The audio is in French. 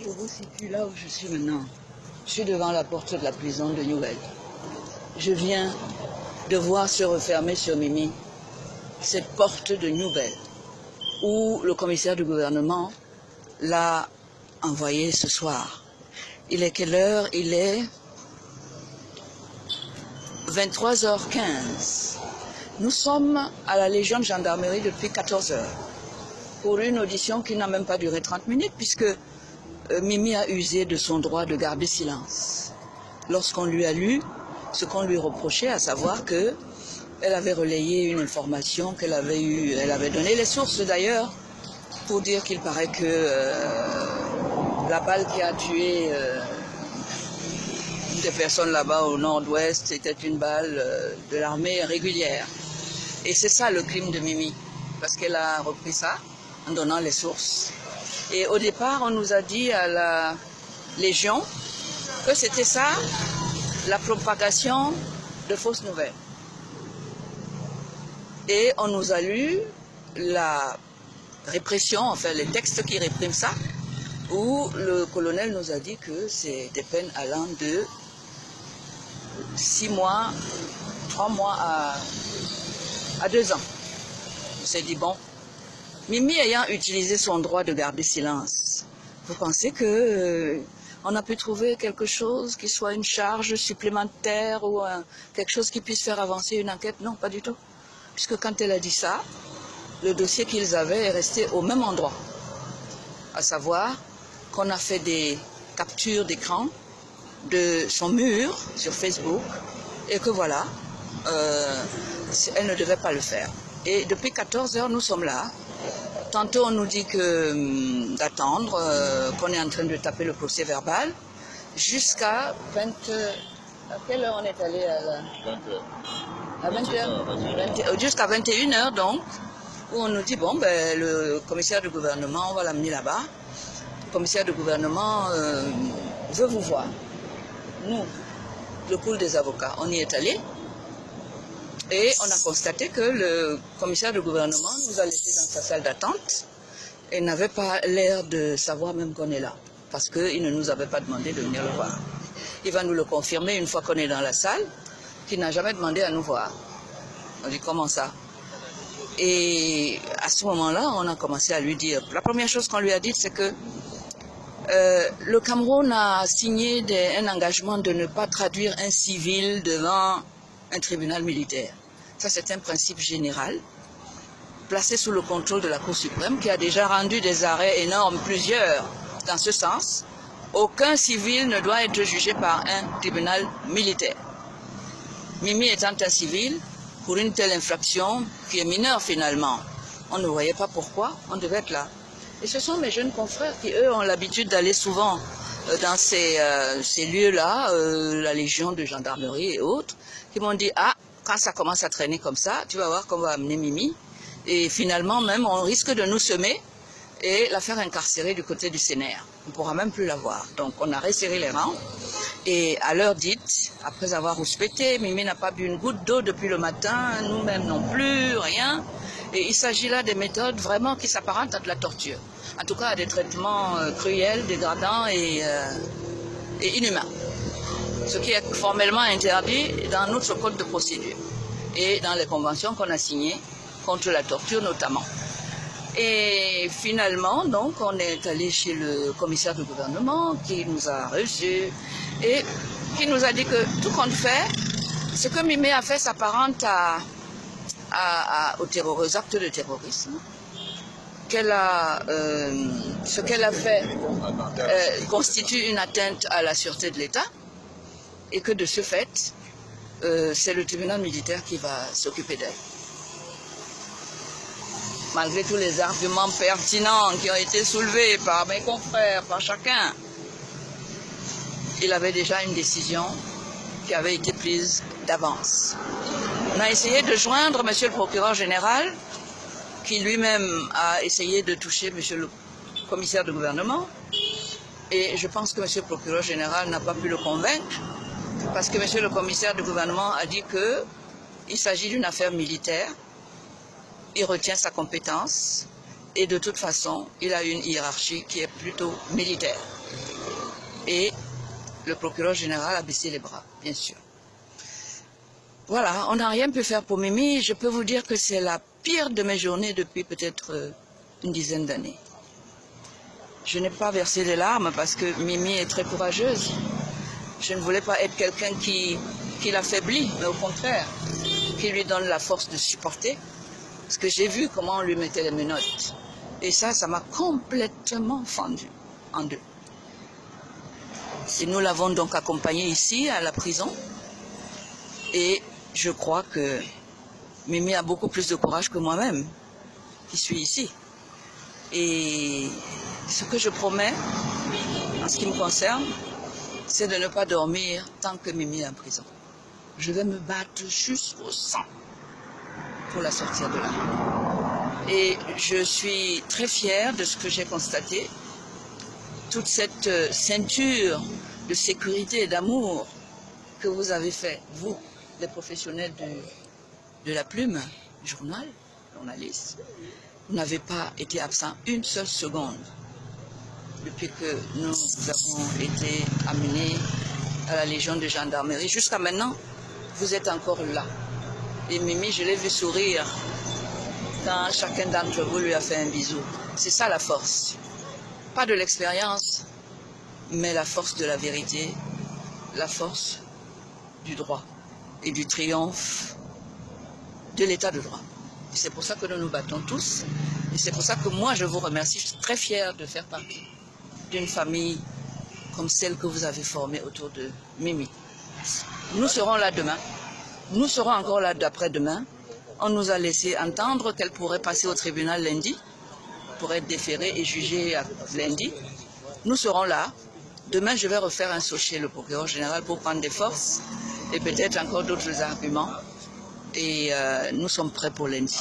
je vous situe là où je suis maintenant. Je suis devant la porte de la prison de Nouvelle. Je viens de voir se refermer sur Mimi cette porte de Nouvelle où le commissaire du gouvernement l'a envoyé ce soir. Il est quelle heure? Il est 23h15. Nous sommes à la Légion de gendarmerie depuis 14h pour une audition qui n'a même pas duré 30 minutes puisque Mimi a usé de son droit de garder silence. Lorsqu'on lui a lu ce qu'on lui reprochait, à savoir que elle avait relayé une information qu'elle avait eue, elle avait donné les sources d'ailleurs, pour dire qu'il paraît que la balle qui a tué des personnes là-bas au nord-ouest était une balle de l'armée régulière. Et c'est ça le crime de Mimi, parce qu'elle a repris ça en donnant les sources. Et au départ, on nous a dit à la Légion que c'était ça, la propagation de fausses nouvelles. Et on nous a lu la répression, enfin les textes qui répriment ça, où le colonel nous a dit que c'est des peines allant de 6 mois, 3 mois à 2 ans. On s'est dit, bon, Mimi ayant utilisé son droit de garder silence, vous pensez que on a pu trouver quelque chose qui soit une charge supplémentaire ou quelque chose qui puisse faire avancer une enquête? Non, pas du tout. Puisque quand elle a dit ça, le dossier qu'ils avaient est resté au même endroit. À savoir qu'on a fait des captures d'écran de son mur sur Facebook et que voilà, elle ne devait pas le faire. Et depuis 14h, nous sommes là. Tantôt, on nous dit que d'attendre, qu'on est en train de taper le procès verbal, jusqu'à 20... À quelle heure on est allé à 20h. Jusqu'à 21h, donc, où on nous dit, bon, ben, le commissaire du gouvernement, on va l'amener là-bas. Le commissaire du gouvernement veut vous voir. Nous, le pool des avocats, on y est allé. Et on a constaté que le commissaire du gouvernement nous a laissés dans sa salle d'attente et n'avait pas l'air de savoir même qu'on est là, parce qu'il ne nous avait pas demandé de venir le voir. Il va nous le confirmer une fois qu'on est dans la salle, qu'il n'a jamais demandé à nous voir. On dit, comment ça? Et à ce moment-là, on a commencé à lui dire, la première chose qu'on lui a dit, c'est que le Cameroun a signé un engagement de ne pas traduire un civil devant un tribunal militaire. Ça, c'est un principe général, placé sous le contrôle de la Cour suprême, qui a déjà rendu des arrêts énormes, plusieurs, dans ce sens. Aucun civil ne doit être jugé par un tribunal militaire. Mimi étant un civil, pour une telle infraction, qui est mineure finalement, on ne voyait pas pourquoi on devait être là. Et ce sont mes jeunes confrères qui, eux, ont l'habitude d'aller souvent dans ces lieux-là, la Légion de gendarmerie et autres, qui m'ont dit, ah, quand ça commence à traîner comme ça, tu vas voir qu'on va amener Mimi. Et finalement, même, on risque de nous semer et la faire incarcérer du côté du CNR. On ne pourra même plus la voir. Donc, on a resserré les rangs. Et à l'heure dite, après avoir rouspété, Mimi n'a pas bu une goutte d'eau depuis le matin, nous-mêmes non plus, rien. Et il s'agit là des méthodes vraiment qui s'apparentent à de la torture. En tout cas, à des traitements cruels, dégradants et inhumains. Ce qui est formellement interdit dans notre code de procédure et dans les conventions qu'on a signées contre la torture notamment. Et finalement, donc, on est allé chez le commissaire du gouvernement qui nous a reçus et qui nous a dit que tout compte fait, ce que Mimi a fait s'apparente aux actes de terrorisme. Ce qu'elle a fait constitue une atteinte à la sûreté de l'État et que de ce fait, c'est le tribunal militaire qui va s'occuper d'elle. Malgré tous les arguments pertinents qui ont été soulevés par mes confrères, par chacun, il avait déjà une décision qui avait été prise d'avance. On a essayé de joindre monsieur le procureur général, qui lui-même a essayé de toucher monsieur le commissaire du gouvernement, et je pense que monsieur le procureur général n'a pas pu le convaincre, parce que monsieur le commissaire du gouvernement a dit qu'il s'agit d'une affaire militaire. Il retient sa compétence et de toute façon, il a une hiérarchie qui est plutôt militaire. Et le procureur général a baissé les bras, bien sûr. Voilà, on n'a rien pu faire pour Mimi. Je peux vous dire que c'est la pire de mes journées depuis peut-être une dizaine d'années. Je n'ai pas versé des larmes parce que Mimi est très courageuse. Je ne voulais pas être quelqu'un qui l'affaiblit, mais au contraire, qui lui donne la force de supporter. Parce que j'ai vu comment on lui mettait les menottes. Et ça m'a complètement fendu en deux. Et nous l'avons donc accompagnée ici, à la prison. Et je crois que Mimi a beaucoup plus de courage que moi-même, qui suis ici. Et ce que je promets, en ce qui me concerne, c'est de ne pas dormir tant que Mimi est en prison. Je vais me battre jusqu'au sang pour la sortir de là. Et je suis très fière de ce que j'ai constaté. Toute cette ceinture de sécurité et d'amour que vous avez fait, vous, les professionnels de la plume, du journal, journalistes, vous n'avez pas été absent une seule seconde depuis que nous avons été amenés à la Légion de gendarmerie. Jusqu'à maintenant, vous êtes encore là. Et Mimi, je l'ai vu sourire quand chacun d'entre vous lui a fait un bisou. C'est ça la force. Pas de l'expérience, mais la force de la vérité, la force du droit et du triomphe de l'état de droit. Et c'est pour ça que nous nous battons tous. Et c'est pour ça que moi, je vous remercie. Je suis très fière de faire partie d'une famille comme celle que vous avez formée autour de Mimi. Nous serons là demain. Nous serons encore là d'après-demain. On nous a laissé entendre qu'elle pourrait passer au tribunal lundi pour être déférée et jugée lundi. Nous serons là. Demain, je vais refaire un saut chez le procureur général pour prendre des forces et peut-être encore d'autres arguments. Et nous sommes prêts pour lundi.